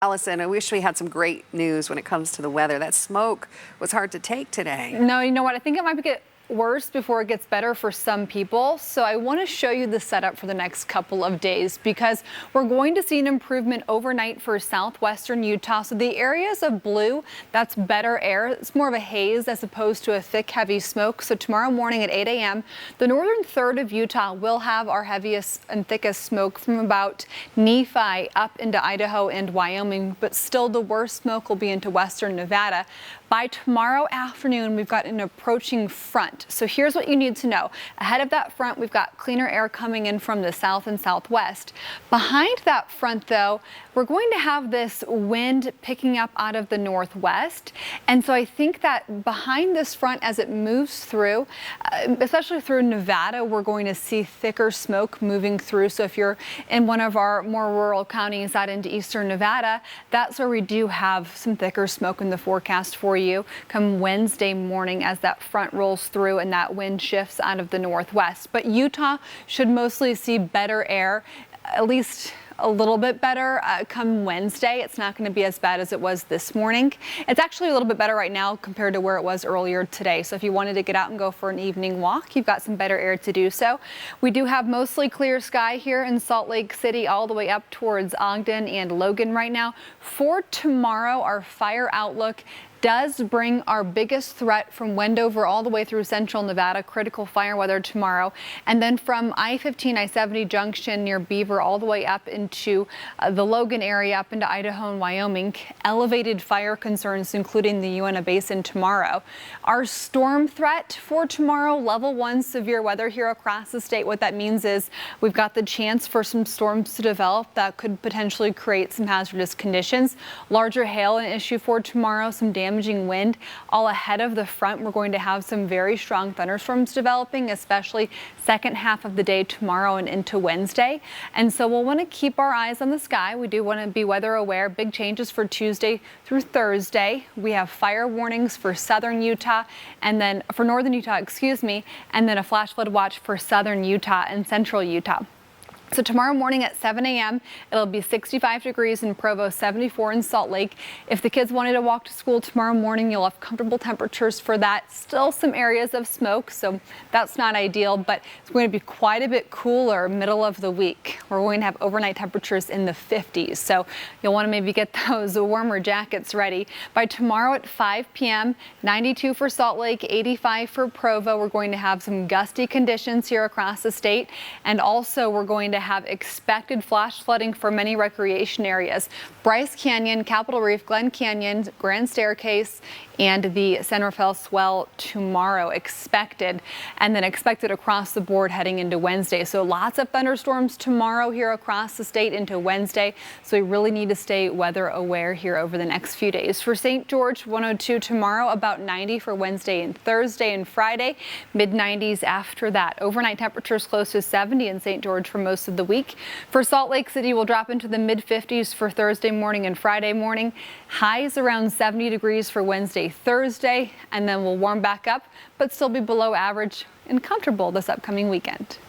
Allison, I wish we had some great news when it comes to the weather. That smoke was hard to take today. No, you know what? I think it might get worse before it gets better for some people. So I want to show you the setup for the next couple of days because we're going to see an improvement overnight for southwestern Utah. So the areas of blue, that's better air. It's more of a haze as opposed to a thick, heavy smoke. So tomorrow morning at 8 a.m., the northern third of Utah will have our heaviest and thickest smoke from about Nephi up into Idaho and Wyoming, but still the worst smoke will be into western Nevada. By tomorrow afternoon, we've got an approaching front. So here's what you need to know. Ahead of that front, we've got cleaner air coming in from the south and southwest. Behind that front, though, we're going to have this wind picking up out of the northwest. And so I think that behind this front, as it moves through, especially through Nevada, we're going to see thicker smoke moving through. So if you're in one of our more rural counties out into eastern Nevada, that's where we do have some thicker smoke in the forecast for you come Wednesday morning as that front rolls through and that wind shifts out of the northwest. But Utah should mostly see better air, at least a little bit better come Wednesday. It's not going to be as bad as it was this morning. It's actually a little bit better right now compared to where it was earlier today. So if you wanted to get out and go for an evening walk, you've got some better air to do so. We do have mostly clear sky here in Salt Lake City all the way up towards Ogden and Logan right now. For tomorrow, our fire outlook does bring our biggest threat from Wendover all the way through central Nevada, critical fire weather tomorrow. And then from I-15, I-70 junction near Beaver all the way up into the Logan area, up into Idaho and Wyoming, elevated fire concerns, including the Uinta Basin tomorrow. Our storm threat for tomorrow, level 1 severe weather here across the state. What that means is we've got the chance for some storms to develop that could potentially create some hazardous conditions. Larger hail an issue for tomorrow, some damaging wind. All ahead of the front, we're going to have some very strong thunderstorms developing, especially second half of the day tomorrow and into Wednesday. And so we'll want to keep our eyes on the sky. We do want to be weather aware. Big changes for Tuesday through Thursday. We have fire warnings for southern Utah and then for northern Utah, and then a flash flood watch for southern Utah and central Utah. So tomorrow morning at 7 a.m., it'll be 65 degrees in Provo, 74 in Salt Lake. If the kids wanted to walk to school tomorrow morning, you'll have comfortable temperatures for that. Still some areas of smoke, so that's not ideal, but it's going to be quite a bit cooler middle of the week. We're going to have overnight temperatures in the 50s, so you'll want to maybe get those warmer jackets ready. By tomorrow at 5 p.m., 92 for Salt Lake, 85 for Provo. We're going to have some gusty conditions here across the state, and also we're going to have expected flash flooding for many recreation areas. Bryce Canyon, Capitol Reef, Glen Canyon, Grand Staircase, and the San Rafael Swell tomorrow expected, and then expected across the board heading into Wednesday. So lots of thunderstorms tomorrow here across the state into Wednesday. So we really need to stay weather aware here over the next few days. For St. George, 102 tomorrow, about 90 for Wednesday and Thursday and Friday, mid 90s after that. Overnight temperatures close to 70 in St. George for most of the week. For Salt Lake City, we'll drop into the mid 50s for Thursday morning and Friday morning. Highs around 70 degrees for Wednesday, Thursday, and then we'll warm back up, but still be below average and comfortable this upcoming weekend.